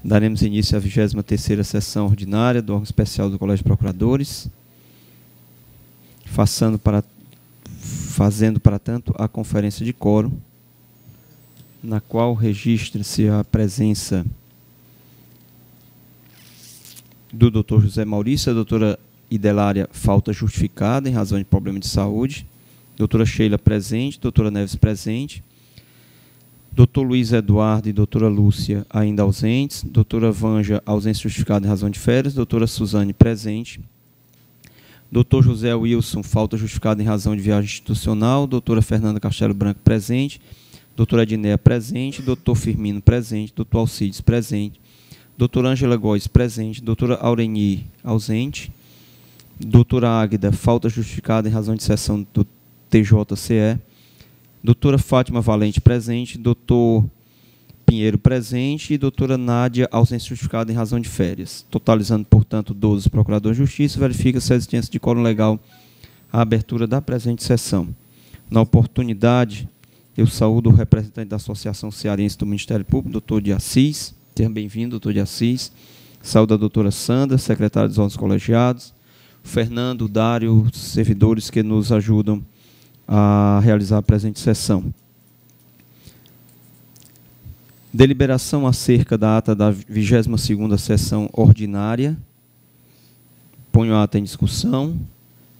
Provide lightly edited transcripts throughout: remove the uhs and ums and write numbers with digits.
Daremos início à 23ª sessão ordinária do órgão especial do Colégio de Procuradores, fazendo, para tanto, a conferência de quórum, na qual registra-se a presença do Dr. José Maurício, a doutora Idelária, falta justificada em razão de problema de saúde, doutora Sheila presente, doutora Neves presente, doutor Luiz Eduardo e doutora Lúcia ainda ausentes, doutora Vanja, ausência justificada em razão de férias, doutora Suzane presente, doutor José Wilson, falta justificada em razão de viagem institucional, doutora Fernanda Castelo Branco presente, doutora Edneia presente, doutor Firmino presente, doutor Alcides presente, doutora Ângela Góes presente, doutora Aureni ausente, doutora Águida, falta justificada em razão de sessão do TJCE, doutora Fátima Valente presente, doutor Pinheiro presente e doutora Nádia, ausência justificada em razão de férias. Totalizando, portanto, 12 procuradores de justiça, verifica-se a existência de quórum legal à abertura da presente sessão. Na oportunidade, eu saúdo o representante da Associação Cearense do Ministério Público, doutor de Assis. Seja bem-vindo, doutor de Assis. Saúdo a doutora Sandra, secretária dos órgãos colegiados. Fernando, Dário, os servidores que nos ajudam a realizar a presente sessão. Deliberação acerca da ata da 22ª sessão ordinária. Ponho a ata em discussão.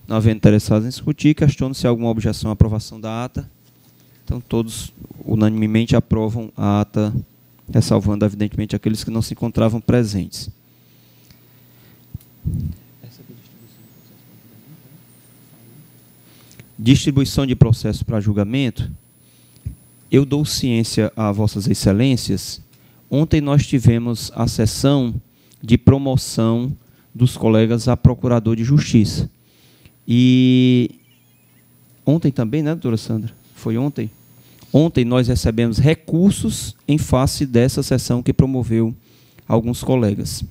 Não havendo interessados em discutir, questiono se há alguma objeção à aprovação da ata. Então, todos unanimemente aprovam a ata, ressalvando, evidentemente, aqueles que não se encontravam presentes. Distribuição de processo para julgamento. Eu dou ciência a vossas excelências. Ontem nós tivemos a sessão de promoção dos colegas a procurador de justiça. E ontem também, né, doutora Sandra? Foi ontem? Ontem nós recebemos recursos em face dessa sessão que promoveu alguns colegas.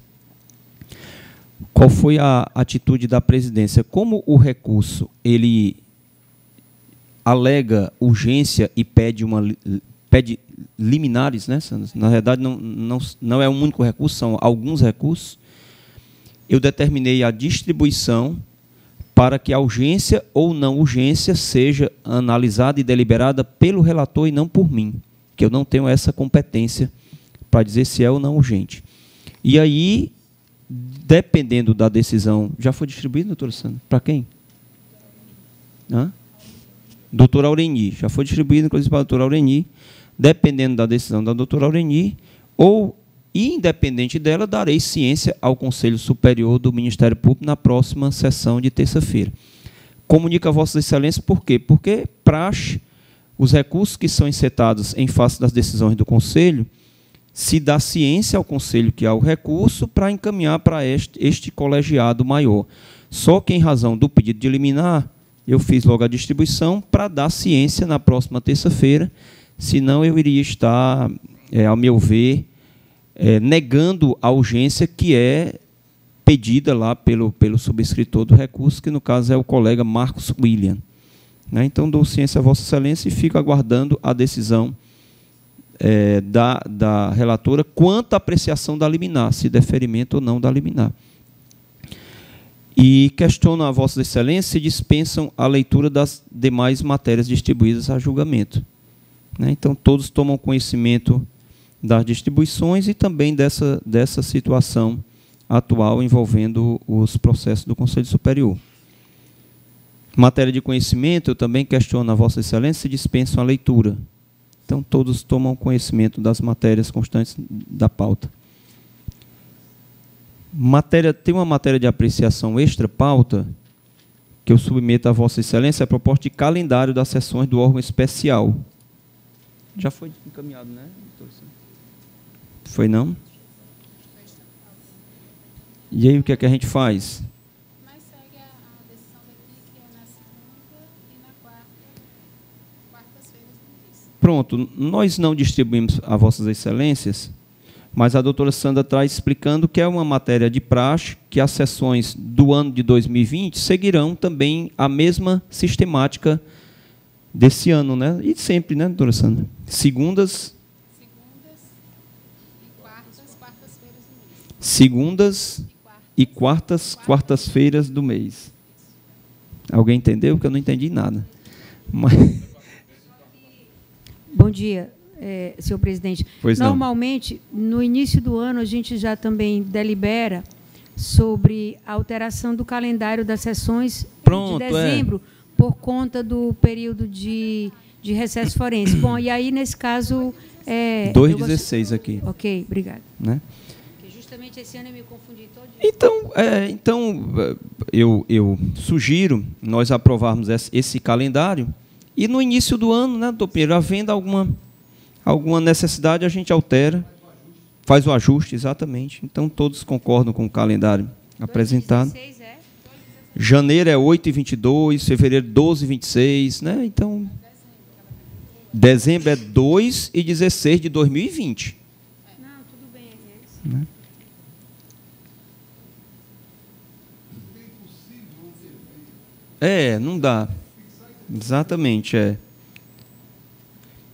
Qual foi a atitude da presidência? Como o recurso, ele alega urgência e pede liminares, né, Sandra? Na verdade, não é um único recurso, são alguns recursos. Eu determinei a distribuição para que a urgência ou não urgência seja analisada e deliberada pelo relator e não por mim, que eu não tenho essa competência para dizer se é ou não urgente. E aí, dependendo da decisão... Já foi distribuído, doutora Sandra? Para quem? Hã? Doutora Aureni, já foi distribuído, inclusive, para a doutora Aureni, dependendo da decisão da doutora Aureni, ou, independente dela, darei ciência ao Conselho Superior do Ministério Público na próxima sessão de terça-feira. Comunico a vossas excelências por quê? Porque, praxe, os recursos que são encetados em face das decisões do Conselho, se dá ciência ao Conselho que há o recurso para encaminhar para este colegiado maior. Só que, em razão do pedido de liminar, eu fiz logo a distribuição para dar ciência na próxima terça-feira, senão eu iria estar, ao meu ver, negando a urgência que é pedida lá pelo subscritor do recurso, que no caso é o colega Marcos William. Né? Então, dou ciência a Vossa Excelência e fico aguardando a decisão da relatora quanto à apreciação da liminar, se deferimento ou não da liminar. E questiono a Vossas Excelências se dispensam a leitura das demais matérias distribuídas a julgamento. Né? Então, todos tomam conhecimento das distribuições e também dessa situação atual envolvendo os processos do Conselho Superior. Matéria de conhecimento, eu também questiono a Vossa Excelência se dispensam a leitura. Então, todos tomam conhecimento das matérias constantes da pauta. Tem uma matéria de apreciação extra-pauta que eu submeto a Vossa Excelência, a proposta de calendário das sessões do órgão especial. Já foi encaminhado, né, doutor? Foi não? E aí o que é que a gente faz? Mas segue a decisão daqui, que é na segunda e na quartas-feiras do mês. Pronto, nós não distribuímos a Vossas Excelências, mas a doutora Sandra traz explicando que é uma matéria de praxe, que as sessões do ano de 2020 seguirão também a mesma sistemática desse ano, né? E sempre, né, doutora Sandra? Segundas e quartas-feiras segundas e quartas-feiras do mês. Alguém entendeu? Porque eu não entendi nada. Mas... Bom dia, senhor presidente. Pois não. Normalmente, no início do ano, a gente já também delibera sobre a alteração do calendário das sessões Pronto, de dezembro, por conta do período de recesso forense. Bom, e aí, nesse caso... 2,16 aqui. Ok, obrigada. Né? Porque justamente esse ano eu me confundi todo. Então, eu sugiro nós aprovarmos esse calendário e no início do ano, né, doutor Pinheiro, havendo alguma necessidade, a gente altera, faz o ajuste, exatamente. Então, todos concordam com o calendário apresentado. 2016 é? Janeiro é 8,22, fevereiro 12,26, né? Então, dezembro é 2,16 de 2020. Não, tudo bem. É isso. Né? Não dá. Exatamente,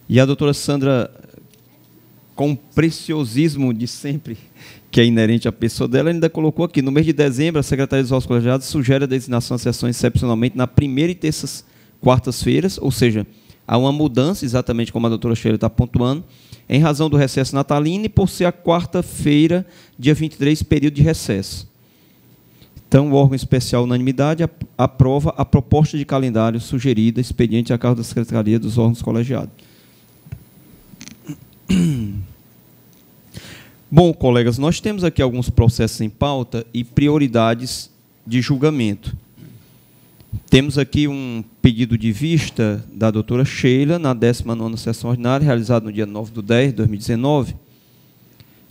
E a doutora Sandra, com o preciosismo de sempre, que é inerente à pessoa dela, ainda colocou aqui, no mês de dezembro, a Secretaria dos Órgãos Colegiados sugere a designação de sessões excepcionalmente na primeira e terças quartas-feiras, ou seja, há uma mudança, exatamente como a doutora Sheila está pontuando, em razão do recesso natalino e por ser a quarta-feira, dia 23, período de recesso. Então, o órgão especial unanimidade aprova a proposta de calendário sugerida, expediente a cargo da Secretaria dos Órgãos Colegiados. Bom, colegas, nós temos aqui alguns processos em pauta e prioridades de julgamento. Temos aqui um pedido de vista da doutora Sheila, na 19ª sessão ordinária, realizado no dia 9/10/2019,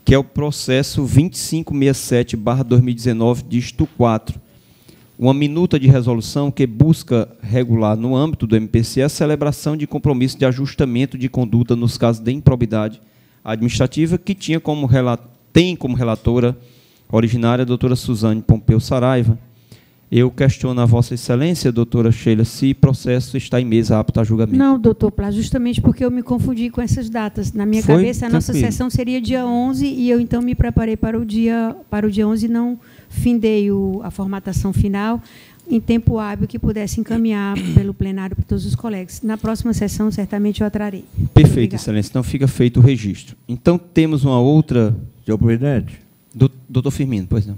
que é o processo 2567/2019, dígito 4. Uma minuta de resolução que busca regular, no âmbito do MPC, a celebração de compromisso de ajustamento de conduta nos casos de improbidade administrativa, que tem como relatora originária a doutora Suzane Pompeu Saraiva. Eu questiono a Vossa Excelência, doutora Sheila, se o processo está em mesa apto a julgamento. Não, doutor Plá, justamente porque eu me confundi com essas datas. Na minha cabeça, a nossa sessão seria dia 11, e eu, então, me preparei para o dia 11 e não findei a formatação final em tempo hábil que pudesse encaminhar pelo plenário para todos os colegas. Na próxima sessão, certamente, eu a trarei. Perfeito, Obrigada. Excelência. Então, fica feito o registro. Então, temos uma outra... Senhor presidente, Doutor Firmino, pois não.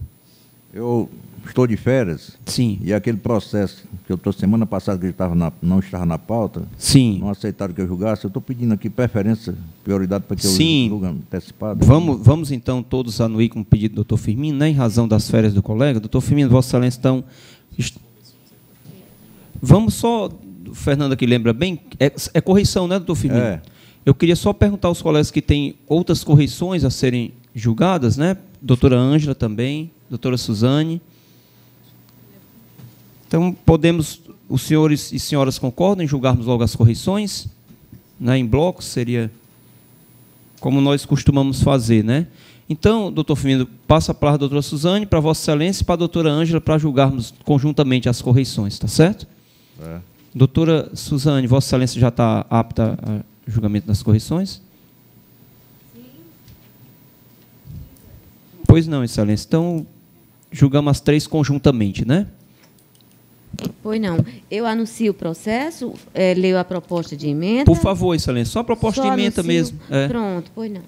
eu estou de férias. Sim. E aquele processo que eu estou semana passada, que não estava na pauta, Sim. não aceitaram que eu julgasse, eu estou pedindo aqui preferência, prioridade para que eu julgue antecipado. Vamos, então, todos anuir com o pedido do doutor Firmino, né, em razão das férias do colega. Doutor Firmino, Vossa Excelência, então... Vamos só... O Fernando aqui lembra bem, é correção, né, doutor Firmino? É. Eu queria só perguntar aos colegas que têm outras correções a serem julgadas, né? Doutora Ângela também, doutora Suzane. Então, podemos, os senhores e senhoras concordam em julgarmos logo as correções? Né, em bloco, seria como nós costumamos fazer, né? Então, doutor Firmino, passa a palavra à doutora Suzane, para Vossa Excelência e para a doutora Ângela, para julgarmos conjuntamente as correções, tá certo? É. Doutora Suzane, Vossa Excelência já está apta a julgamento das correções? Sim. Pois não, Excelência. Então, julgamos as três conjuntamente, né? Pois não. Eu anuncio o processo, leio a proposta de emenda. Por favor, Excelência, só a proposta de emenda anuncio. mesmo. Pronto, pois não.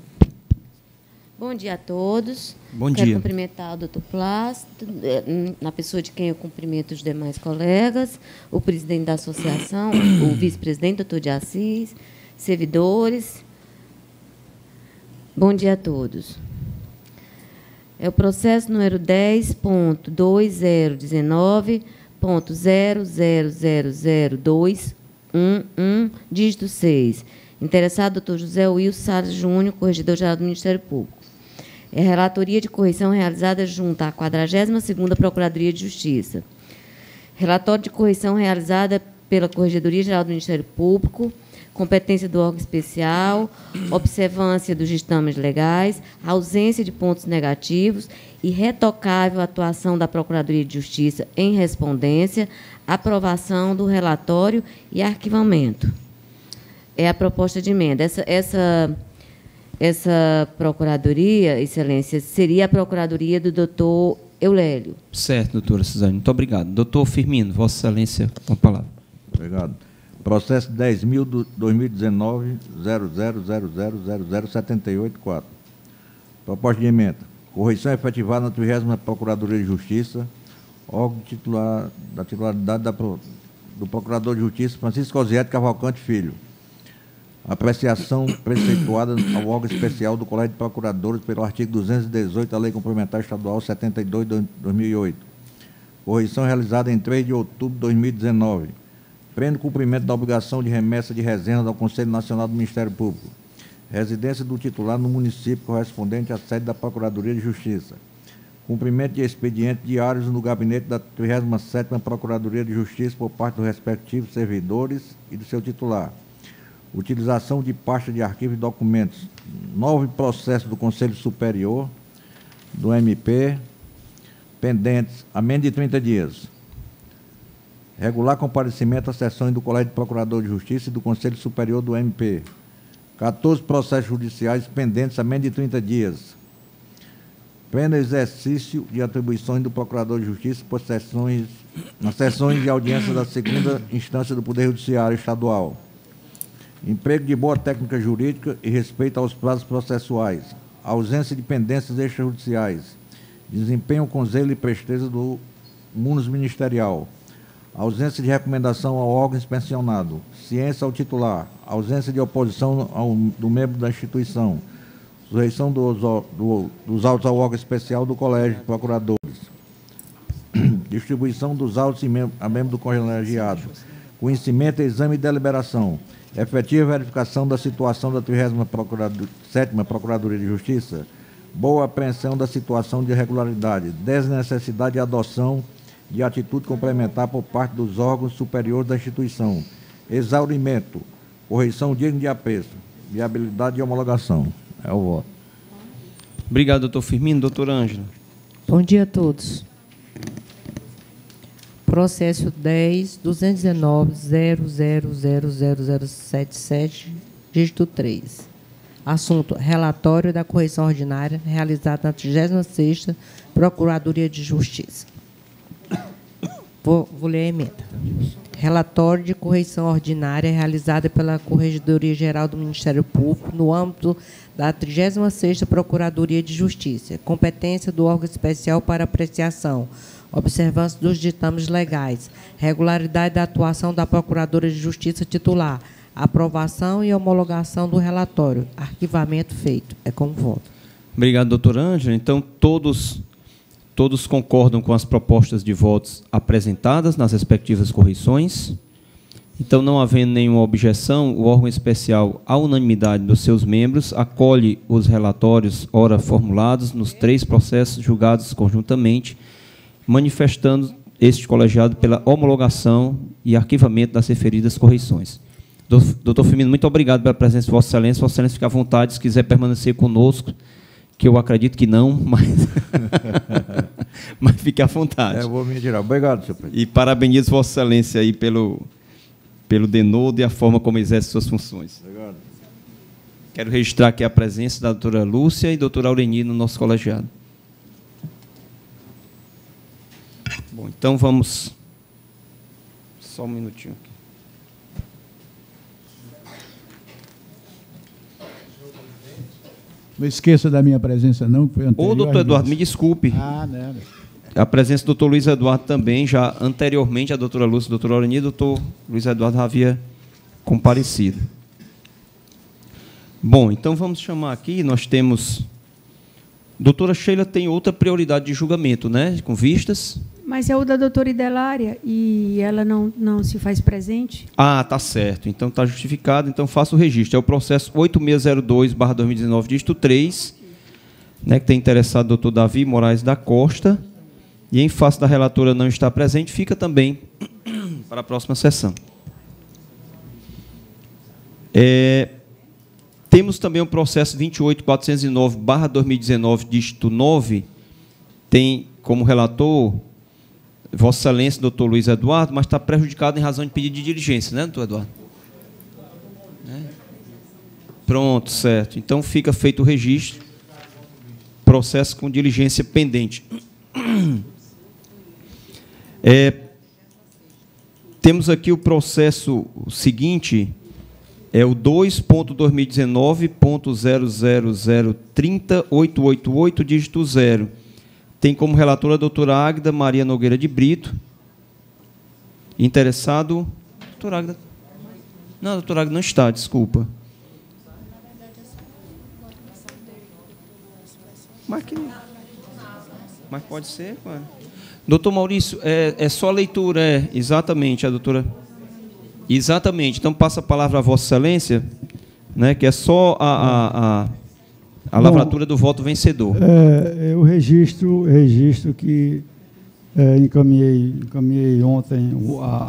Bom dia a todos. Bom Quero dia. cumprimentar o doutor Plácido, na pessoa de quem eu cumprimento os demais colegas, o presidente da associação, o vice-presidente, doutor de Assis, servidores. Bom dia a todos. É o processo número 10.2019.00000211, dígito 6. Interessado, doutor José Wilson Salles Júnior, corregedor-geral do Ministério Público. É a relatoria de correção realizada junto à 42ª Procuradoria de Justiça. Relatório de correção realizada pela Corregedoria-Geral do Ministério Público, competência do órgão especial, observância dos ditames legais, ausência de pontos negativos e retocável atuação da Procuradoria de Justiça em respondência, aprovação do relatório e arquivamento. É a proposta de emenda. Essa procuradoria, Excelência, seria a procuradoria do doutor Eulélio. Certo, doutora Suzane. Muito obrigado. Doutor Firmino, Vossa Excelência, com a palavra. Obrigado. Processo 10.2019.00000078.4. Proposta de emenda. Correição efetivada na 30ª Procuradoria de Justiça, órgão da titularidade do Procurador de Justiça Francisco Osiete Cavalcante Filho. Apreciação preceituada ao órgão especial do Colégio de Procuradores pelo artigo 218 da Lei Complementar Estadual 72 de 2008. Correição realizada em 3 de outubro de 2019. Prende cumprimento da obrigação de remessa de resenhas ao Conselho Nacional do Ministério Público. Residência do titular no município correspondente à sede da Procuradoria de Justiça. Cumprimento de expedientes diários no gabinete da 37ª Procuradoria de Justiça por parte dos respectivos servidores e do seu titular. Utilização de pasta de arquivos e documentos. 9 processos do Conselho Superior, do MP, pendentes, a menos de 30 dias. Regular comparecimento às sessões do Colégio de Procurador de Justiça e do Conselho Superior do MP. 14 processos judiciais pendentes a menos de 30 dias. Pleno exercício de atribuições do Procurador de Justiça por nas sessões de audiência da 2ª instância do Poder Judiciário Estadual. Emprego de boa técnica jurídica e respeito aos prazos processuais. Ausência de pendências extrajudiciais. Desempenho com zelo e presteza do munus ministerial. Ausência de recomendação ao órgão inspecionado. Ciência ao titular. Ausência de oposição do membro da instituição. Sujeição dos autos ao órgão especial do Colégio de Procuradores. Distribuição dos autos a membro do colegiado. Conhecimento, exame e deliberação. Efetiva verificação da situação da 37ª Procuradoria de Justiça. Boa apreensão da situação de irregularidade. Desnecessidade de adoção de atitude complementar por parte dos órgãos superiores da instituição. Exaurimento. Correição digna de apreço. Viabilidade e homologação. É o voto. Obrigado, doutor Firmino. Doutora Ângela. Bom dia a todos. Processo 10.219.00000077, dígito 3. Assunto: relatório da correição ordinária realizada na 36ª Procuradoria de Justiça. Vou ler a emenda. Relatório de correição ordinária realizada pela Corregedoria Geral do Ministério Público no âmbito da 36ª Procuradoria de Justiça. Competência do órgão especial para apreciação, observância dos ditames legais, regularidade da atuação da Procuradora de Justiça titular, aprovação e homologação do relatório, arquivamento feito. É como voto. Obrigado, doutora Ângela. Então, todos concordam com as propostas de votos apresentadas nas respectivas correições. Então, não havendo nenhuma objeção, o órgão especial, à unanimidade dos seus membros, acolhe os relatórios ora formulados nos 3 processos julgados conjuntamente, manifestando este colegiado pela homologação e arquivamento das referidas correições. Doutor Firmino, muito obrigado pela presença de Vossa Excelência. Vossa Excelência fica à vontade, se quiser permanecer conosco, que eu acredito que não, mas fique à vontade. Eu vou me retirar. Obrigado, senhor presidente. E parabenizo Vossa Excelência aí pelo denodo e a forma como exerce suas funções. Obrigado. Quero registrar aqui a presença da doutora Lúcia e doutora Aureni no nosso colegiado. Bom, então vamos... Só um minutinho aqui. Não esqueça da minha presença, não, que foi anterior. Ô, doutor Eduardo, me desculpe. Ah, não. A presença do doutor Luiz Eduardo também, já anteriormente, a doutora Lúcia e a doutora Aureni, o doutor Luiz Eduardo já havia comparecido. Bom, então vamos chamar aqui, nós temos... Doutora Sheila tem outra prioridade de julgamento, né? Com vistas. Mas é o da doutora Idelária e ela não se faz presente. Ah, tá certo. Então está justificado. Então faça o registro. É o processo 8602/2019, dígito 3, né, que tem interessado o doutor Davi Moraes da Costa. E em face da relatora não estar presente, fica também para a próxima sessão. Temos também o processo 28409/2019, dígito 9, tem como relator Vossa Excelência, doutor Luiz Eduardo, mas está prejudicado em razão de pedido de diligência, né, doutor Eduardo? Pronto, certo. Então fica feito o registro. Processo com diligência pendente. Temos aqui o processo seguinte, é o 2.2019.00030888, dígito 0. Tem como relatora a doutora Águida Maria Nogueira de Brito. Interessado? Doutora Águida? Não, a doutora Águida não está, desculpa. Mas pode ser, mano. Doutor Maurício, é só leitura, exatamente, a doutora. Exatamente. Então passa a palavra a Vossa Excelência, né, que é só a lavratura do voto vencedor. O registro que encaminhei ontem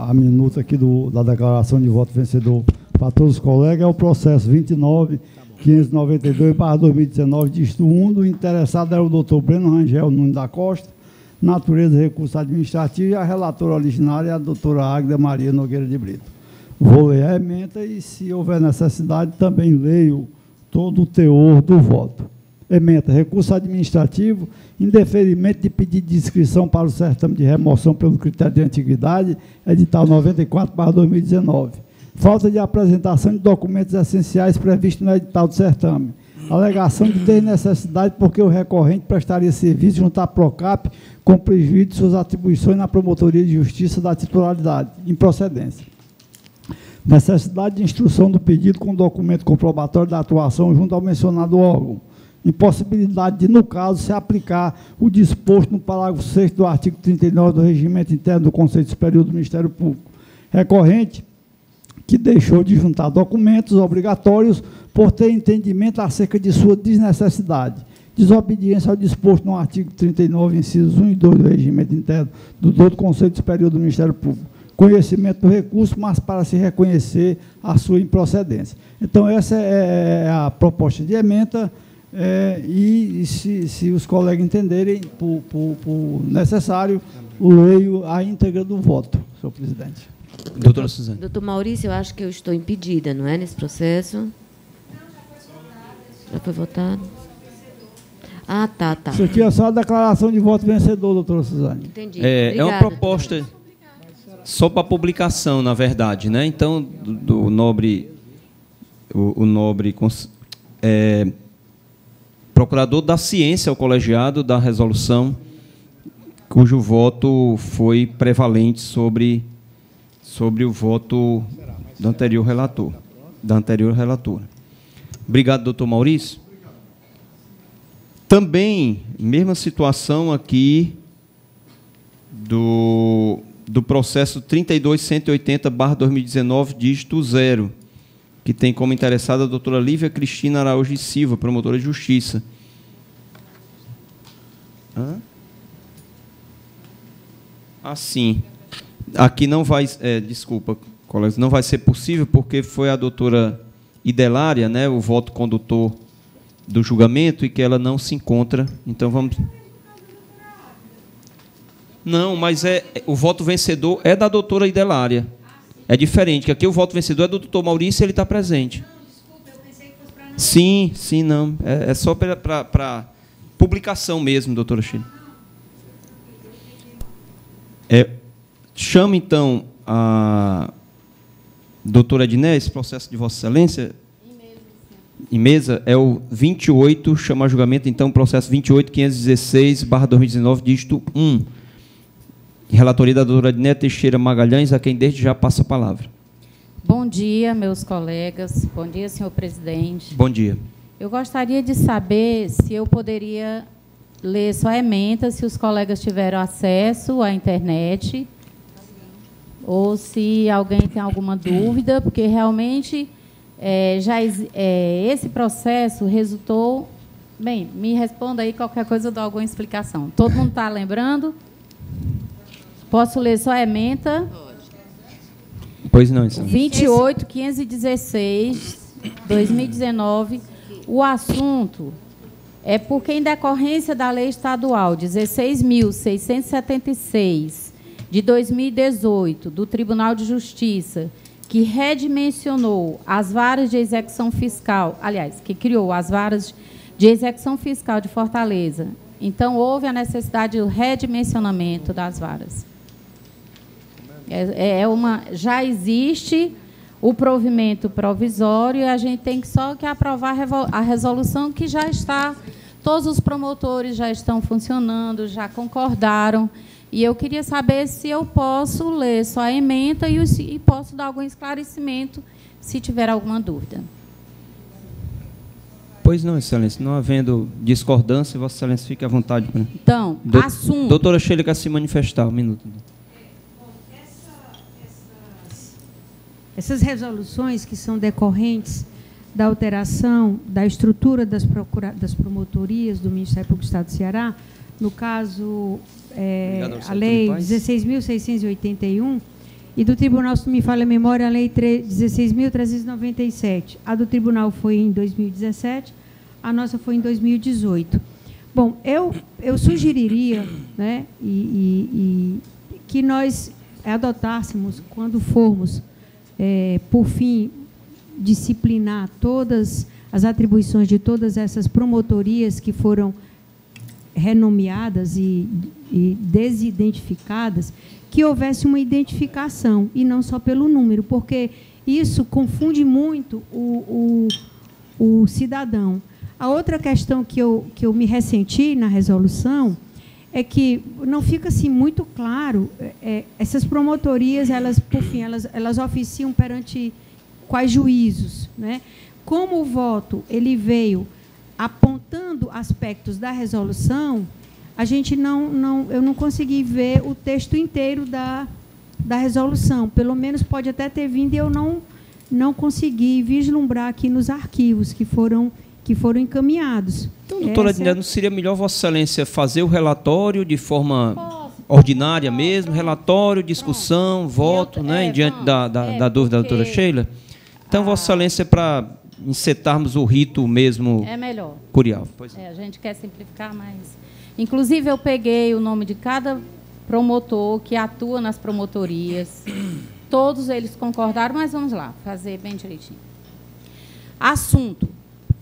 a minuta aqui da declaração de voto vencedor para todos os colegas, é o processo 29.592/2019, dígito 1. O interessado era o doutor Breno Rangel Nunes da Costa, natureza recurso administrativo, e a relatora originária é a doutora Águida Maria Nogueira de Brito. Vou ler a ementa e, se houver necessidade, também leio todo o teor do voto. Ementa: recurso administrativo, indeferimento de pedido de inscrição para o certame de remoção pelo critério de antiguidade, edital 94/2019. Falta de apresentação de documentos essenciais previstos no edital do certame. Alegação de desnecessidade porque o recorrente prestaria serviço junto à Procap com prejuízo de suas atribuições na Promotoria de Justiça da titularidade, improcedência. Necessidade de instrução do pedido com documento comprobatório da atuação junto ao mencionado órgão. Impossibilidade de, no caso, se aplicar o disposto no parágrafo 6º do artigo 39 do Regimento Interno do Conselho Superior do Ministério Público. Recorrente que deixou de juntar documentos obrigatórios por ter entendimento acerca de sua desnecessidade. Desobediência ao disposto no artigo 39, incisos 1 e 2 do Regimento Interno do Conselho Superior do Ministério Público. Conhecimento do recurso, mas para se reconhecer a sua improcedência. Então, essa é a proposta de ementa, e se os colegas entenderem por necessário, leio a íntegra do voto, senhor presidente. Doutora Suzane. Doutor Maurício, eu acho que eu estou impedida, não é, nesse processo? Já foi votado? Ah, tá. Isso aqui é só a declaração de voto vencedor, doutora Suzane. Entendi. É uma proposta só para publicação, na verdade, né? Então, do nobre, o nobre procurador da ciência ao colegiado da resolução, cujo voto foi prevalente sobre o voto do anterior relator, da anterior relatora. Obrigado, doutor Maurício. Também, mesma situação aqui do processo 32.180/2019, dígito 0, que tem como interessada a doutora Lívia Cristina Araújo e Silva, promotora de justiça. Sim. Aqui não vai, desculpa, colegas, não vai ser possível, porque foi a doutora Idelária, né, o voto condutor do julgamento, e que ela não se encontra. Então, vamos... Não, mas o voto vencedor é da doutora Idelária. É diferente, que aqui o voto vencedor é do doutor Maurício, ele está presente. Não, desculpa, eu pensei que fosse para... Sim, não. É só para publicação mesmo, doutora Chile. Chama, então, a doutora Edné, esse processo de Vossa Excelência. Em mesa, é o 28, chama a julgamento, então, processo 28.516/2019, dígito 1. Relatoria da doutora Edné Teixeira Magalhães, a quem desde já passa a palavra. Bom dia, meus colegas. Bom dia, senhor presidente. Bom dia. Eu gostaria de saber se eu poderia ler só a ementa, se os colegas tiveram acesso à internet, ou se alguém tem alguma dúvida, porque realmente esse processo resultou... Bem, me responda aí, qualquer coisa eu dou alguma explicação. Todo mundo está lembrando? Posso ler só a ementa? Pois não, isso. 28.516/2019. O assunto é porque, em decorrência da Lei Estadual 16.676, de 2018, do Tribunal de Justiça, que redimensionou as varas de execução fiscal, aliás, que criou as varas de execução fiscal de Fortaleza. Então, houve a necessidade do redimensionamento das varas. Já existe o provimento provisório e a gente tem só que aprovar a resolução que já está, todos os promotores já estão funcionando, já concordaram. E eu queria saber se eu posso ler só a ementa e posso dar algum esclarecimento, se tiver alguma dúvida. Pois não, Excelência. Não havendo discordância, Vossa Excelência fique à vontade. Então, assunto... Doutora Sheila quer se manifestar. Um minuto. Essas resoluções que são decorrentes da alteração da estrutura das promotorias do Ministério Público do Estado do Ceará, no caso, a Lei 16.681, e do Tribunal, se não me falha a memória, a Lei 16.397. A do Tribunal foi em 2017, a nossa foi em 2018. Bom, eu sugeriria, né, que nós adotássemos, quando formos, por fim, disciplinar todas as atribuições de todas essas promotorias que foram renomeadas e desidentificadas, que houvesse uma identificação, e não só pelo número, porque isso confunde muito o cidadão. A outra questão que eu me ressenti na resolução é que não fica assim muito claro, essas promotorias, por fim, elas oficiam perante quais juízos, né? Como o voto ele veio apontando aspectos da resolução, a gente eu não consegui ver o texto inteiro da resolução. Pelo menos pode até ter vindo e eu não consegui vislumbrar aqui nos arquivos que foram encaminhados. Então, doutora Adinete, não seria melhor Vossa Excelência fazer o relatório de forma ordinária mesmo, relatório, discussão, voto, né, diante da dúvida da doutora Sheila? Então, Vossa Excelência, para encetarmos o rito mesmo melhor. Curial. A gente quer simplificar, mas... Inclusive, eu peguei o nome de cada promotor que atua nas promotorias. Todos eles concordaram, mas vamos lá, fazer bem direitinho. Assunto: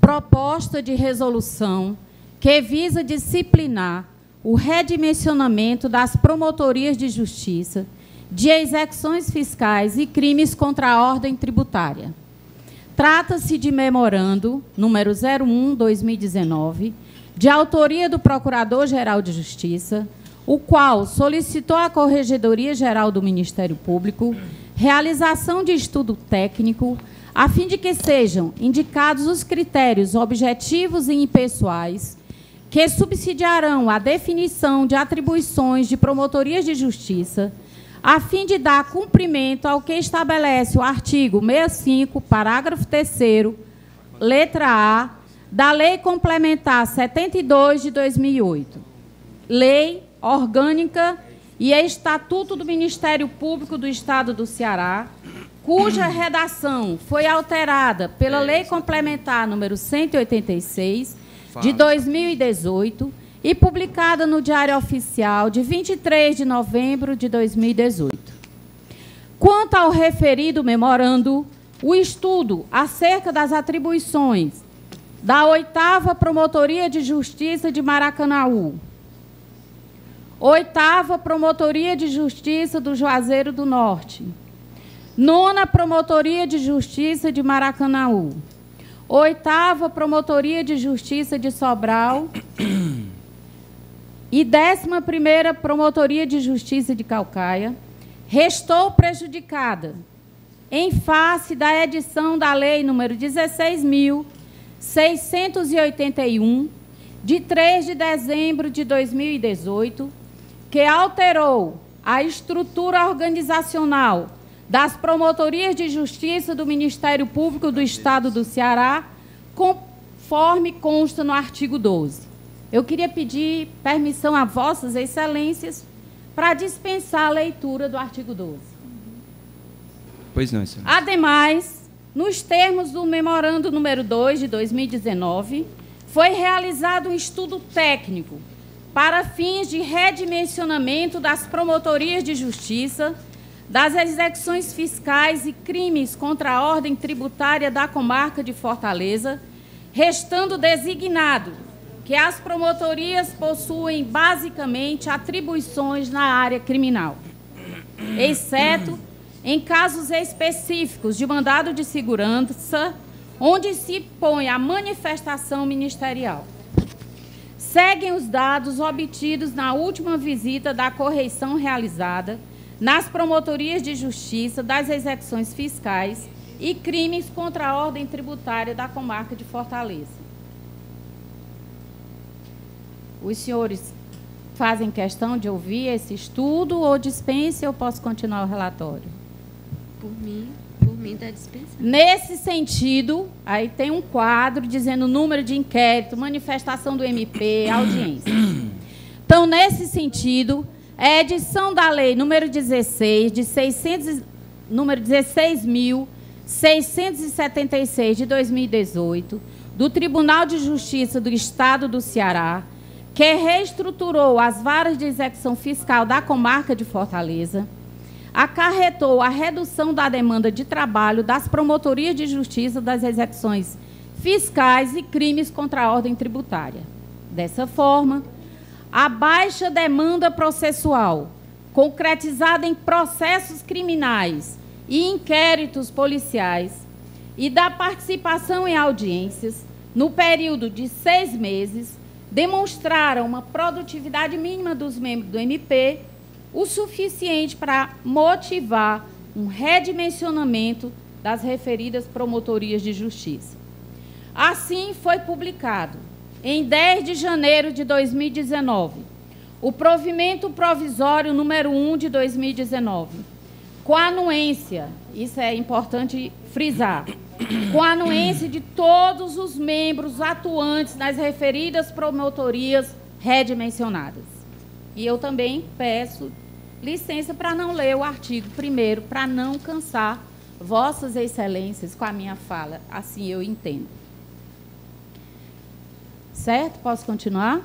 proposta de resolução que visa disciplinar o redimensionamento das promotorias de justiça, de execuções fiscais e crimes contra a ordem tributária. Trata-se de memorando número 01/2019, de autoria do Procurador-Geral de Justiça, o qual solicitou à Corregedoria-Geral do Ministério Público realização de estudo técnico, a fim de que sejam indicados os critérios objetivos e impessoais que subsidiarão a definição de atribuições de promotorias de justiça, a fim de dar cumprimento ao que estabelece o artigo 65, parágrafo 3º, letra A, da Lei Complementar 72 de 2008, Lei Orgânica e Estatuto do Ministério Público do Estado do Ceará, cuja redação foi alterada pela Lei Complementar número 186 de 2018 e publicada no Diário Oficial de 23 de novembro de 2018. Quanto ao referido memorando, o estudo acerca das atribuições da 8ª Promotoria de Justiça de Maracanaú, 8ª Promotoria de Justiça do Juazeiro do Norte, 9ª Promotoria de Justiça de Maracanaú, 8ª Promotoria de Justiça de Sobral e 11ª Promotoria de Justiça de Caucaia, restou prejudicada em face da edição da Lei número 16.681, de 3 de dezembro de 2018, que alterou a estrutura organizacional das promotorias de justiça do Ministério Público do Estado do Ceará, conforme consta no artigo 12. Eu queria pedir permissão a Vossas Excelências para dispensar a leitura do artigo 12. Pois não, Excelência. Ademais, nos termos do memorando número 2 de 2019, foi realizado um estudo técnico para fins de redimensionamento das promotorias de justiça das execuções fiscais e crimes contra a ordem tributária da comarca de Fortaleza, restando designado que as promotorias possuem basicamente atribuições na área criminal, exceto em casos específicos de mandado de segurança, onde se põe a manifestação ministerial. Seguem os dados obtidos na última visita da correição realizada nas promotorias de justiça das execuções fiscais e crimes contra a ordem tributária da comarca de Fortaleza. Os senhores fazem questão de ouvir esse estudo ou dispensa, eu posso continuar o relatório? Por mim está dispensado. Nesse sentido, aí tem um quadro dizendo o número de inquérito, manifestação do MP, audiência. Então, nesse sentido, a edição da lei número 16, número 16.676 de 2018, do Tribunal de Justiça do Estado do Ceará, que reestruturou as varas de execução fiscal da comarca de Fortaleza, acarretou a redução da demanda de trabalho das promotorias de justiça das execuções fiscais e crimes contra a ordem tributária. Dessa forma, a baixa demanda processual, concretizada em processos criminais e inquéritos policiais, e da participação em audiências, no período de 6 meses, demonstraram uma produtividade mínima dos membros do MP, o suficiente para motivar um redimensionamento das referidas promotorias de justiça. Assim, foi publicado, em 10 de janeiro de 2019, o provimento provisório número 1 de 2019, com a anuência, isso é importante frisar, com a anuência de todos os membros atuantes nas referidas promotorias redimensionadas. E eu também peço licença para não ler o artigo 1º, para não cansar vossas excelências com a minha fala, assim eu entendo. Certo? Posso continuar?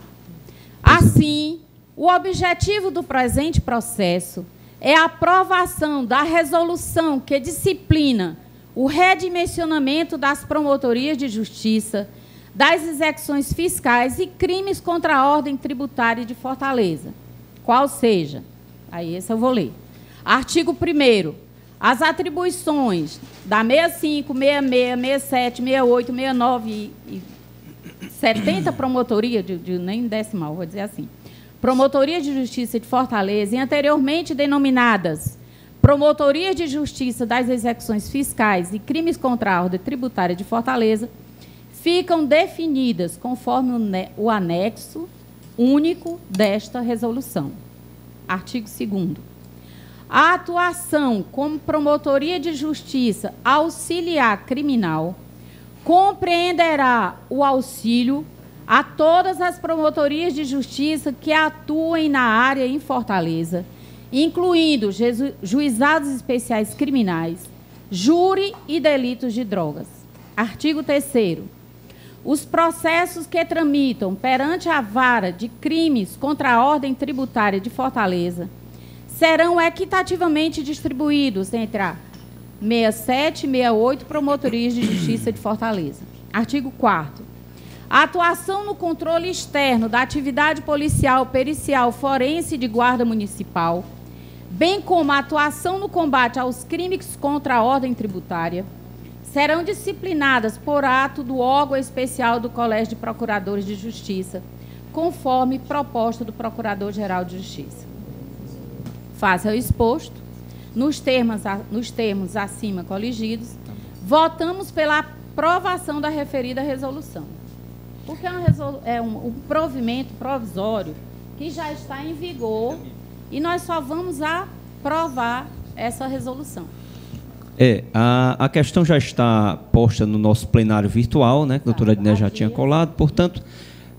Assim, o objetivo do presente processo é a aprovação da resolução que disciplina o redimensionamento das promotorias de justiça, das execuções fiscais e crimes contra a ordem tributária de Fortaleza. Qual seja, aí esse eu vou ler. Artigo 1º. As atribuições da 65, 66, 67, 68, 69 e 70 promotorias, nem decimal, vou dizer assim, Promotoria de Justiça de Fortaleza, e anteriormente denominadas Promotorias de Justiça das Execuções Fiscais e Crimes contra a Ordem Tributária de Fortaleza, ficam definidas conforme o anexo único desta resolução. Artigo 2º. A atuação como Promotoria de Justiça auxiliar criminal compreenderá o auxílio a todas as promotorias de justiça que atuem na área em Fortaleza, incluindo juizados especiais criminais, júri e delitos de drogas. Artigo 3º. Os processos que tramitam perante a vara de crimes contra a ordem tributária de Fortaleza serão equitativamente distribuídos entre a 67 e 68 promotorias de justiça de Fortaleza. Artigo 4º. A atuação no controle externo da atividade policial, pericial, forense e de guarda municipal, bem como a atuação no combate aos crimes contra a ordem tributária, serão disciplinadas por ato do órgão especial do Colégio de Procuradores de Justiça, conforme proposta do Procurador-Geral de Justiça. Face ao exposto, nos termos acima coligidos, votamos pela aprovação da referida resolução. Porque é um provimento provisório que já está em vigor e nós só vamos aprovar essa resolução. A questão já está posta no nosso plenário virtual, né, que a doutora Adnet já tinha colado, portanto,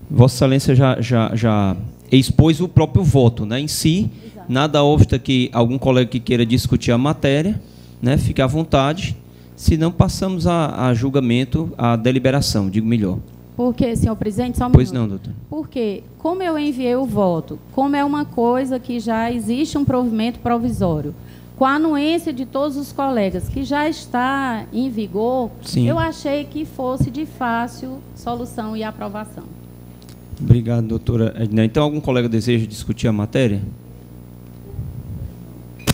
Vossa Excelência já expôs o próprio voto, né, em si. Exato. Nada obsta que algum colega que queira discutir a matéria, né, fique à vontade, senão passamos a julgamento, a deliberação, digo melhor. Porque, senhor presidente, só um Pois minuto. não, doutor. Porque, como eu enviei o voto, como é uma coisa que já existe um provimento provisório, com a anuência de todos os colegas, que já está em vigor, Sim. eu achei que fosse de fácil solução e aprovação. Obrigado, doutora Edna. Então, algum colega deseja discutir a matéria?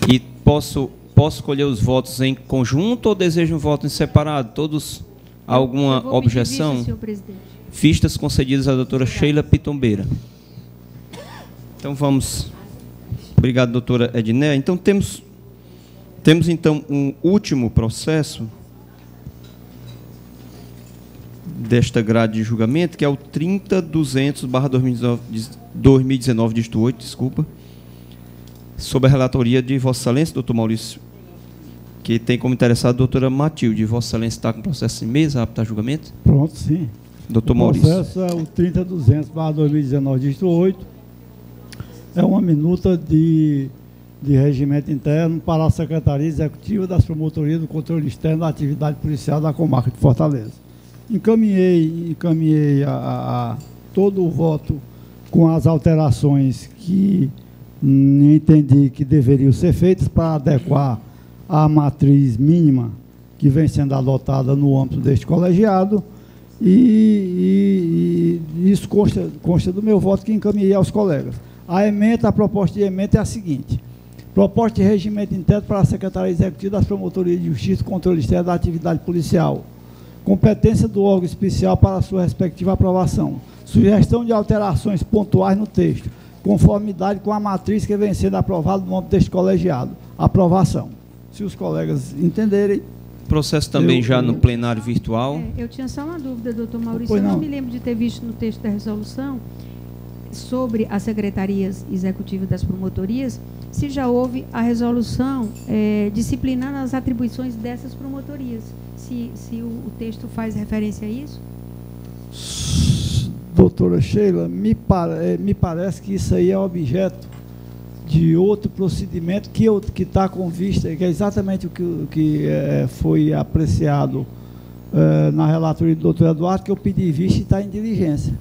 E posso escolher os votos em conjunto ou deseja um voto em separado? Todos, alguma objeção? Vista, senhor presidente. Vistas concedidas à doutora Sheila Pitombeira. Então, vamos... Obrigado, doutora Edna. Então, temos então um último processo desta grade de julgamento, que é o 30.200/2019, dígito 8, desculpa, sob a relatoria de Vossa Excelência, doutor Maurício, que tem como interessado a doutora Matilde. Vossa Excelência está com processo em mesa, apto a julgamento? Pronto, sim. Doutor O Maurício. processo é o 30.200/2019, dígito 8. É uma minuta de regimento interno para a Secretaria Executiva das Promotorias do Controle Externo da Atividade Policial da Comarca de Fortaleza. Encaminhei a todo o voto com as alterações que entendi que deveriam ser feitas para adequar a matriz mínima que vem sendo adotada no âmbito deste colegiado, e isso consta do meu voto que encaminhei aos colegas. A proposta de emenda é a seguinte: proposta de regimento interno para a Secretaria Executiva das Promotorias de Justiça e Controle Externo da Atividade Policial. Competência do órgão especial para a sua respectiva aprovação. Sugestão de alterações pontuais no texto, conformidade com a matriz que vem sendo aprovada no âmbito deste colegiado. Aprovação. Se os colegas entenderem. Processo também já no plenário virtual. Eu tinha só uma dúvida, doutor Maurício. Eu não me lembro de ter visto no texto da resolução sobre as secretarias executivas das promotorias, se já houve a resolução disciplinando as atribuições dessas promotorias. Se o texto faz referência a isso? Doutora Sheila, me parece que isso aí é objeto de outro procedimento que está com vista, que é exatamente o que foi apreciado na relatoria do doutor Eduardo, que eu pedi vista e está em diligência.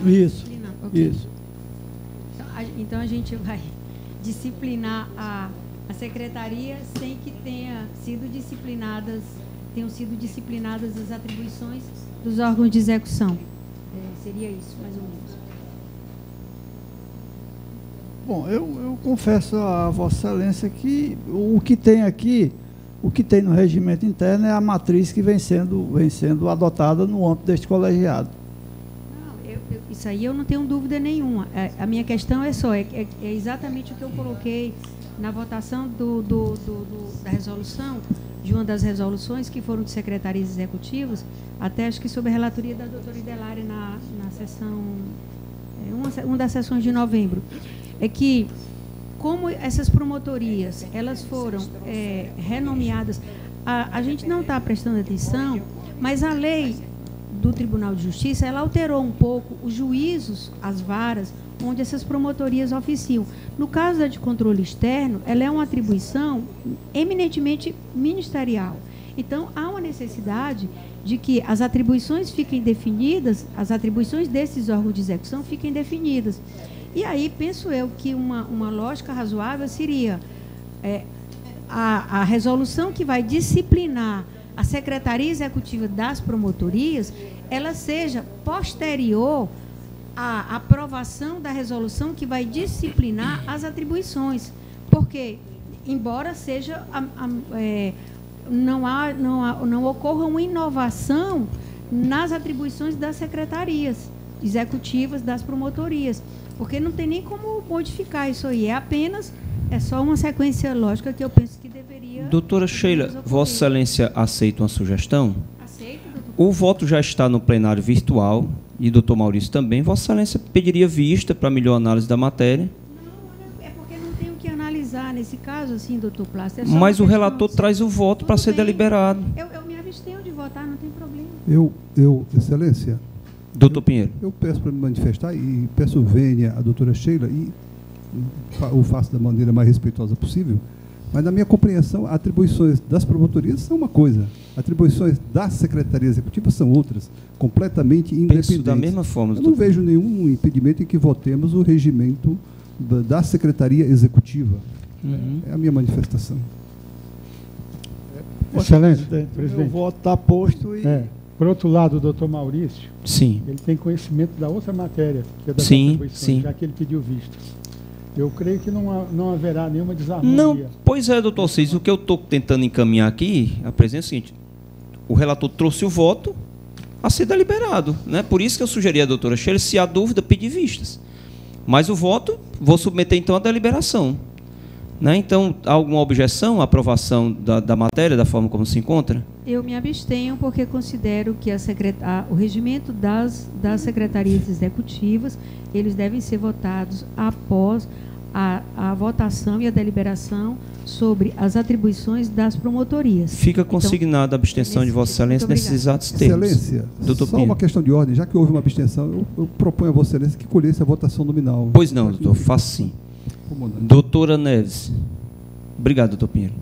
Isso, okay. Isso. Então a gente vai disciplinar a secretaria sem que tenham sido disciplinadas as atribuições dos órgãos de execução. Seria isso, mais ou menos. Bom, eu confesso a Vossa Excelência que o que tem aqui, o que tem no regimento interno é a matriz que vem sendo adotada no âmbito deste colegiado. Isso aí eu não tenho dúvida nenhuma. A minha questão é exatamente o que eu coloquei na votação da resolução, de uma das resoluções que foram de secretarias executivas, até acho que sob a relatoria da doutora Idelari na sessão, uma das sessões de novembro, é que, como essas promotorias, elas foram renomeadas, a gente não está prestando atenção, mas a lei do Tribunal de Justiça, ela alterou um pouco os juízos, as varas, onde essas promotorias oficiam. No caso da de controle externo, ela é uma atribuição eminentemente ministerial. Então, há uma necessidade de que as atribuições fiquem definidas, as atribuições desses órgãos de execução fiquem definidas. E aí, penso eu que uma lógica razoável seria a resolução que vai disciplinar a Secretaria Executiva das Promotorias, ela seja posterior à aprovação da resolução que vai disciplinar as atribuições. Porque, embora seja não ocorra uma inovação nas atribuições das secretarias executivas das promotorias, porque não tem nem como modificar isso aí, é só uma sequência lógica que eu penso que deveria... Doutora Sheila, Vossa Excelência aceita uma sugestão? Aceito, doutor. O voto já está no plenário virtual, e doutor Maurício também. Vossa Excelência pediria vista para melhor análise da matéria? Não, é porque não tem o que analisar nesse caso, assim, doutor Plácido. Mas o relator traz o voto para ser deliberado. Eu me abstenho de votar, não tem problema. Excelência... Doutor Pinheiro. Eu peço para me manifestar e peço vênia à doutora Sheila e o faço da maneira mais respeitosa possível, mas na minha compreensão, atribuições das promotorias são uma coisa, atribuições da Secretaria Executiva são outras, completamente independentes. Penso da mesma forma. Eu não vejo nenhum impedimento em que votemos o regimento da Secretaria Executiva. É a minha manifestação. Excelência, presidente. O voto está posto e... Por outro lado, o doutor Maurício, sim, ele tem conhecimento da outra matéria, que é das sim, atribuições, sim, já que ele pediu vistas. Eu creio que não haverá nenhuma desarmonia. Não, pois é, doutor Cis, o que eu estou tentando encaminhar aqui, a presença é o seguinte, o relator trouxe o voto a ser deliberado, né? Por isso que eu sugeri à doutora Sheila, se há dúvida, pedir vistas. Mas o voto, vou submeter então à deliberação. Né? Então, há alguma objeção à aprovação da matéria, da forma como se encontra? Eu me abstenho porque considero que o regimento das secretarias executivas, eles devem ser votados após a votação e a deliberação sobre as atribuições das promotorias. Fica consignada a abstenção de Vossa Excelência nesses exatos termos. Excelência, só uma questão de ordem, já que houve uma abstenção, eu proponho a Vossa Excelência que colhesse a votação nominal. Pois não, doutor, faço sim. Doutora Neves. Obrigado, doutor Pinheiro.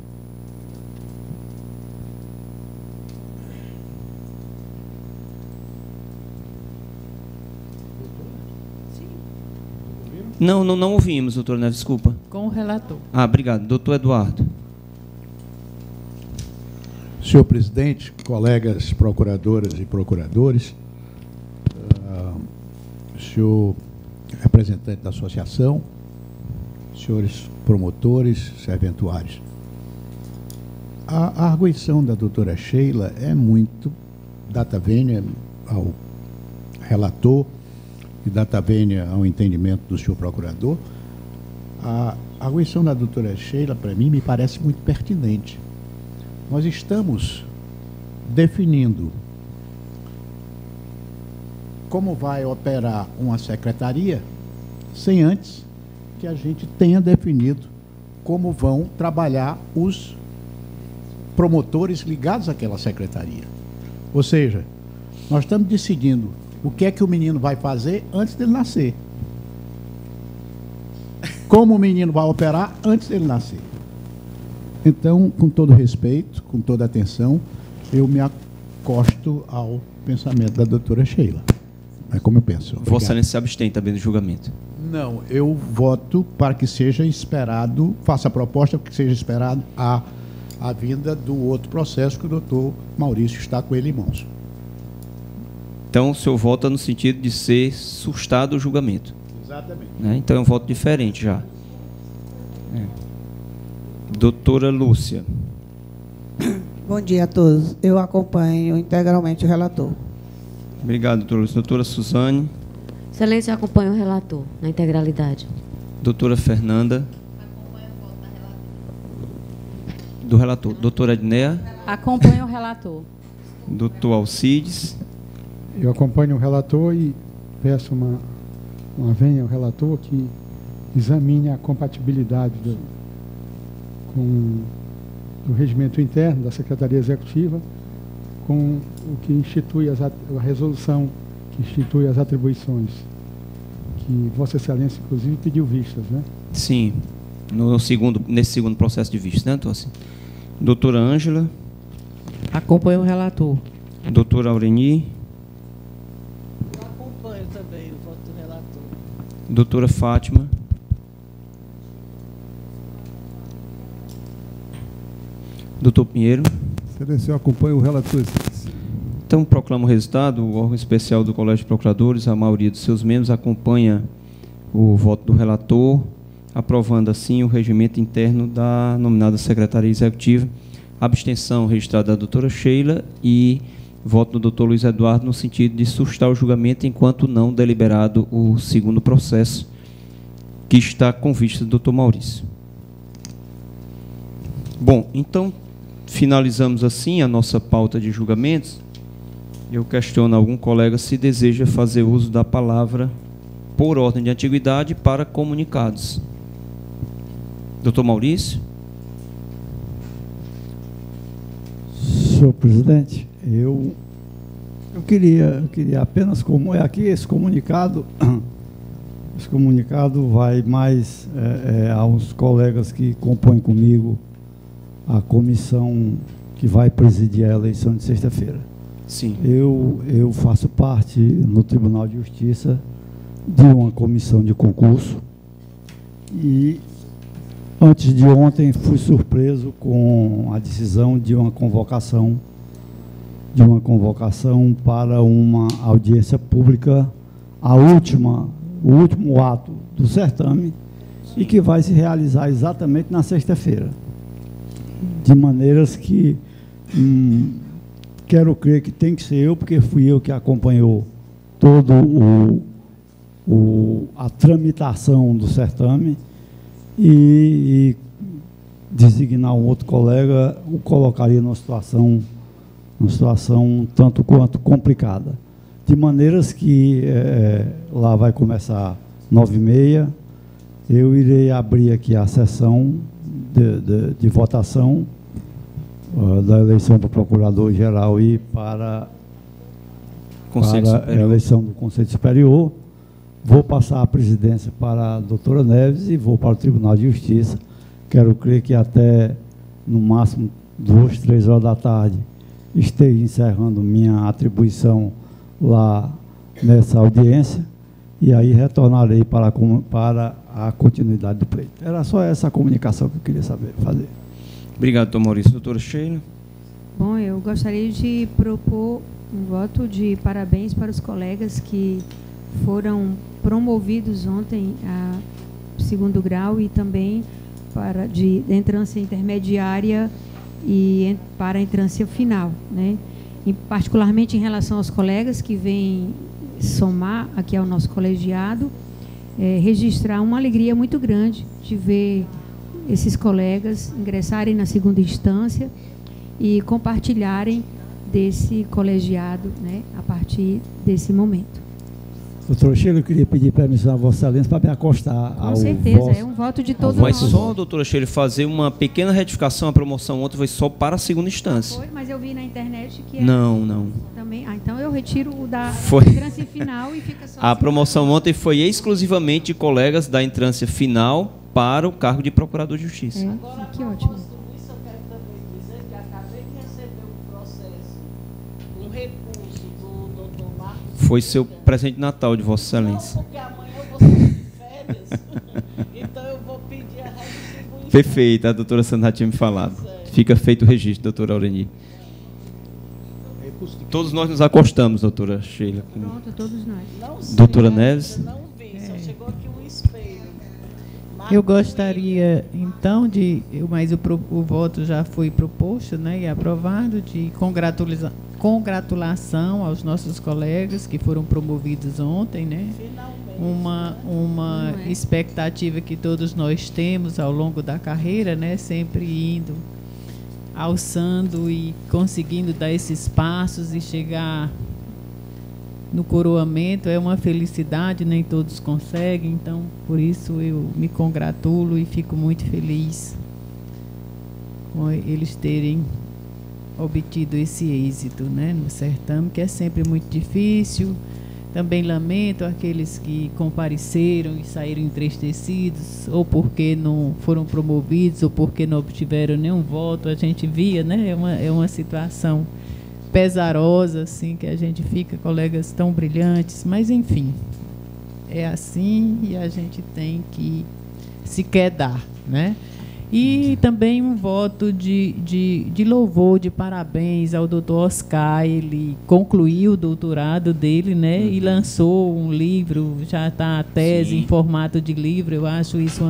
Não ouvimos, doutora Neves, desculpa. Com o relator. Obrigado. Doutor Eduardo. Senhor presidente, colegas procuradoras e procuradores, senhor representante da associação, senhores promotores, serventuários. A arguição da doutora Sheila é muito data vênia ao relator e data vênia ao entendimento do senhor procurador. A arguição da doutora Sheila, para mim, me parece muito pertinente. Nós estamos definindo como vai operar uma secretaria sem antes que a gente tenha definido como vão trabalhar os promotores ligados àquela secretaria. Ou seja, nós estamos decidindo o que é que o menino vai fazer antes dele nascer. Como o menino vai operar antes dele nascer. Então, com todo respeito, com toda atenção, eu me acosto ao pensamento da doutora Sheila. É como eu penso. Obrigado. Vossa Excelência se abstém também do julgamento. Não, eu voto para que seja esperado, faça a proposta para que seja esperado a vinda do outro processo que o doutor Maurício está com ele em mãos. Então, o senhor vota no sentido de ser sustado o julgamento. Exatamente. Né? Então, é um voto diferente já. Doutora Lúcia. Bom dia a todos. Eu acompanho integralmente o relator. Obrigado, doutora Lúcia. Doutora Suzane. Excelência, acompanha o relator na integralidade. Doutora Fernanda. Acompanha o voto da relatora. Do relator. Doutora Edneia. Acompanha o relator. Doutor Alcides. Eu acompanho o relator e peço uma vênia ao relator que examine a compatibilidade do regimento interno da Secretaria Executiva com o que institui a resolução que institui as atribuições, que Vossa Excelência, inclusive, pediu vistas, né? Sim, nesse segundo processo de vista, né, doutor? Doutora Ângela. Acompanho o relator. Doutora Aureni. Eu acompanho também o voto do relator. Doutora Fátima. Doutor Pinheiro. Excelência, eu acompanho o relator. Então, proclamo o resultado. O órgão especial do Colégio de Procuradores, a maioria dos seus membros, acompanha o voto do relator, aprovando assim o regimento interno da nominada Secretaria Executiva. Abstenção registrada da doutora Sheila e voto do doutor Luiz Eduardo no sentido de sustar o julgamento enquanto não deliberado o segundo processo, que está com vista do doutor Maurício. Bom, então, finalizamos assim a nossa pauta de julgamentos. Eu questiono algum colega se deseja fazer uso da palavra por ordem de antiguidade para comunicados. Doutor Maurício. Senhor presidente, eu queria apenas aqui esse comunicado vai mais aos colegas que compõem comigo a comissão que vai presidir a eleição de sexta-feira. Sim. Eu faço parte no Tribunal de Justiça de uma comissão de concurso e Antes de ontem, fui surpreso com a decisão de uma convocação para uma audiência pública, o último ato do certame, e que vai se realizar exatamente na sexta-feira. De maneiras que quero crer que tem que ser eu, porque fui eu que acompanhou todo a tramitação do certame, e designar um outro colega o colocaria numa situação tanto quanto complicada. De maneiras que lá vai começar 9h30, eu irei abrir aqui a sessão de votação da eleição para Procurador-Geral e para a eleição do Conselho Superior. Vou passar a presidência para a doutora Neves e vou para o Tribunal de Justiça. Quero crer que até, no máximo, 2, 3 horas da tarde, esteja encerrando minha atribuição lá nessa audiência, e aí retornarei para a continuidade do pleito. Era só essa comunicação que eu queria fazer. Obrigado, doutor Maurício. Doutora Sheila. Bom, eu gostaria de propor um voto de parabéns para os colegas que foram promovidos ontem a segundo grau e também de entrância intermediária e para a entrância final, né? Particularmente em relação aos colegas que vêm somar aqui ao nosso colegiado, registrar uma alegria muito grande de ver esses colegas ingressarem na segunda instância e compartilharem desse colegiado, né, a partir desse momento. Doutora Sheila, eu queria pedir permissão a Vossa Excelência para me acostar ao voto. Com certeza, é um voto de todos nós. Mas só, doutora Sheila, fazer uma pequena retificação. A promoção ontem foi só para a segunda instância. Foi, mas eu vi na internet que Não. Também, então eu retiro o da foi. entrância final e fica só... A promoção ontem foi exclusivamente de colegas da entrância final para o cargo de Procurador de Justiça. Que ótimo. Foi seu presente de Natal de Vossa Excelência. Não, porque amanhã eu vou sair de férias, então eu vou pedir a redistribuição. Perfeito, a doutora Sandra tinha me falado. Fica feito o registro, doutora Aureni. Todos nós nos acostamos, doutora Sheila. Pronto, todos nós. Não sei, doutora Neves. Não vi, só chegou aqui um espelho. Eu gostaria, então, mas o voto já foi proposto, né, e aprovado, de congratulação aos nossos colegas que foram promovidos ontem, né? Uma expectativa que todos nós temos ao longo da carreira, né? Sempre indo, alçando e conseguindo dar esses passos e chegar no coroamento. É uma felicidade, nem todos conseguem, então por isso eu me congratulo e fico muito feliz com eles terem obtido esse êxito, né, no certame, que é sempre muito difícil. Também lamento aqueles que compareceram e saíram entristecidos, ou porque não foram promovidos, ou porque não obtiveram nenhum voto. A gente via, né, é uma situação pesarosa, assim, que a gente fica, colegas tão brilhantes, mas enfim, é assim e a gente tem que se quer dar, né? E também um voto de louvor, de parabéns ao doutor Oscar. Ele concluiu o doutorado dele, né? E lançou um livro, já está a tese em formato de livro. Eu acho isso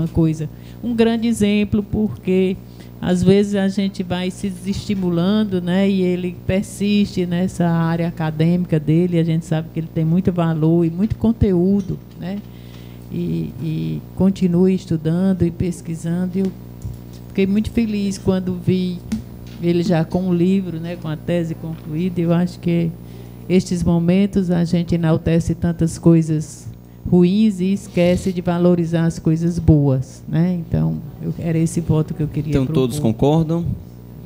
um grande exemplo, porque às vezes a gente vai se desestimulando, né? E ele persiste nessa área acadêmica dele. A gente sabe que ele tem muito valor e muito conteúdo, né? E continue estudando e pesquisando. Eu fiquei muito feliz quando vi ele já com o livro, né, com a tese concluída. Eu acho que estes momentos a gente enaltece tantas coisas ruins e esquece de valorizar as coisas boas, né? Então, era esse voto que eu queria propor. Todos concordam?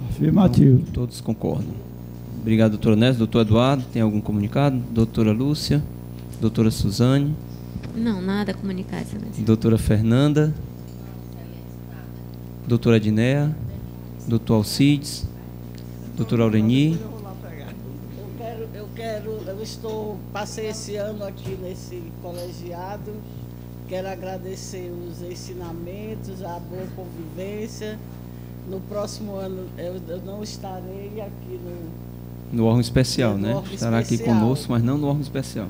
Afirmativo. Todos concordam. Obrigado, doutora Nésia. Doutor Eduardo, tem algum comunicado? Doutora Lúcia? Doutora Suzane? Não, nada a comunicar, excelência. Doutora Fernanda? Doutora Adnéa, doutor Alcides, doutora Aureni. Eu passei esse ano aqui nesse colegiado Quero agradecer os ensinamentos, a boa convivência. No próximo ano eu não estarei aqui no órgão especial, né? Órgão Estará especial. aqui conosco, mas não no órgão especial.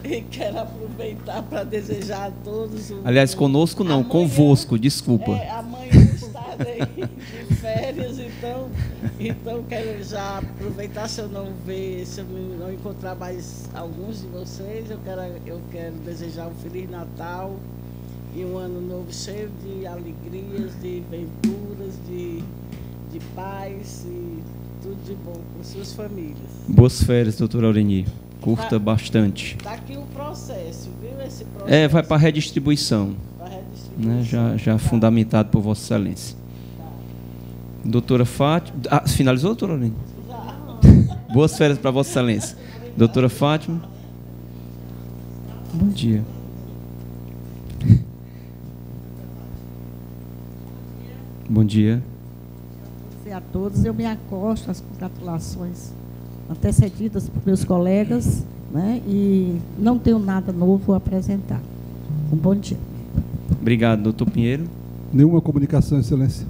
E quero aproveitar para desejar a todos Aliás, conosco não, amanhã, convosco, desculpa. Amanhã estarei de férias, então quero já aproveitar, se eu não encontrar mais alguns de vocês, eu quero desejar um Feliz Natal e um ano novo cheio de alegrias, de venturas, de paz e tudo de bom com suas famílias. Boas férias, doutora Aureni. Curta bastante. Está aqui o processo, viu? Esse processo. Vai para a redistribuição. Né? Já fundamentado por Vossa Excelência. Tá. Doutora Fátima. Finalizou, doutora Aureni? Já. Boas férias para Vossa Excelência. Doutora Fátima. Bom dia. Bom dia. A todos, eu me acosto às congratulações antecedidas por meus colegas, né, e não tenho nada novo a apresentar. Um bom dia. Obrigado, doutor Pinheiro. Nenhuma comunicação, Excelência.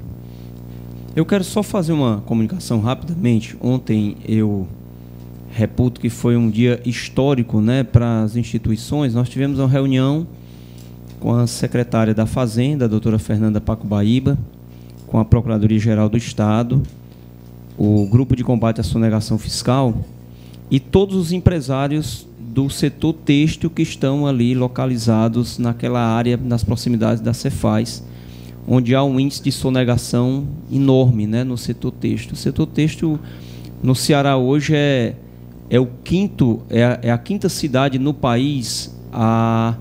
Eu quero só fazer uma comunicação rapidamente. Ontem eu reputo que foi um dia histórico, né, para as instituições. Nós tivemos uma reunião com a secretária da Fazenda, a doutora Fernanda Pacubaíba, com a Procuradoria-Geral do Estado, o Grupo de Combate à Sonegação Fiscal e todos os empresários do setor têxtil que estão ali localizados naquela área, nas proximidades da Cefaz, onde há um índice de sonegação enorme, né, no setor têxtil. O setor têxtil no Ceará hoje é a quinta cidade no país a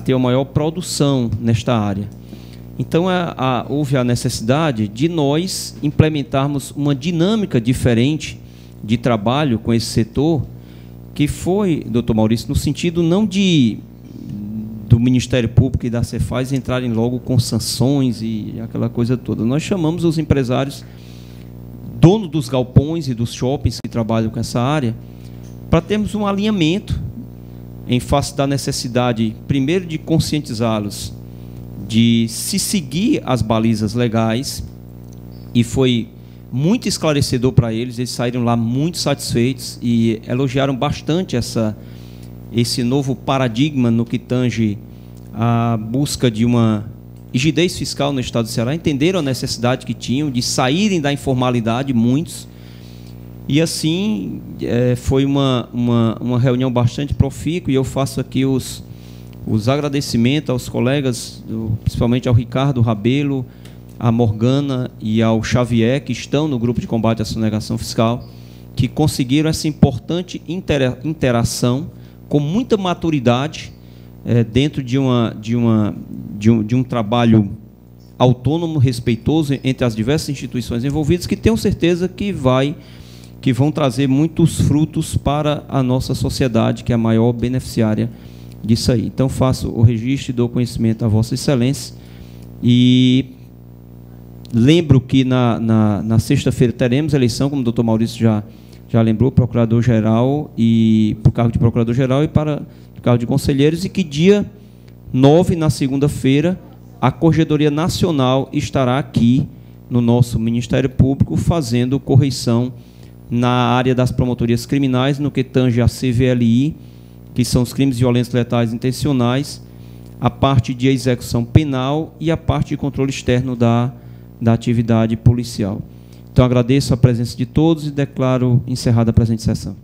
ter a maior produção nesta área. Então, houve a necessidade de nós implementarmos uma dinâmica diferente de trabalho com esse setor, que foi, doutor Maurício, no sentido não do Ministério Público e da Cefaz entrarem logo com sanções e aquela coisa toda. Nós chamamos os empresários, donos dos galpões e dos shoppings que trabalham com essa área, para termos um alinhamento em face da necessidade, primeiro, de conscientizá-los de se seguir as balizas legais, e foi muito esclarecedor para eles. Eles saíram lá muito satisfeitos e elogiaram bastante esse novo paradigma no que tange a busca de uma rigidez fiscal no estado do Ceará. Entenderam a necessidade que tinham de saírem da informalidade, muitos, e assim foi uma reunião bastante profícua, e eu faço aqui os agradecimentos aos colegas, principalmente ao Ricardo Rabelo, à Morgana e ao Xavier, que estão no Grupo de Combate à Sonegação Fiscal, que conseguiram essa importante interação com muita maturidade dentro de um trabalho autônomo, respeitoso entre as diversas instituições envolvidas, que tenho certeza que vão trazer muitos frutos para a nossa sociedade, que é a maior beneficiária disso aí. Então, faço o registro e dou conhecimento a Vossa Excelência. E lembro que na sexta-feira teremos eleição, como o doutor Maurício já lembrou, procurador-geral e para o cargo de procurador-geral e para o cargo de conselheiros, e que dia 9, na segunda-feira, a Corregedoria Nacional estará aqui no nosso Ministério Público fazendo correição na área das promotorias criminais, no que tange a CVLI, que são os crimes violentos, letais e intencionais, a parte de execução penal e a parte de controle externo da atividade policial. Então, agradeço a presença de todos e declaro encerrada a presente sessão.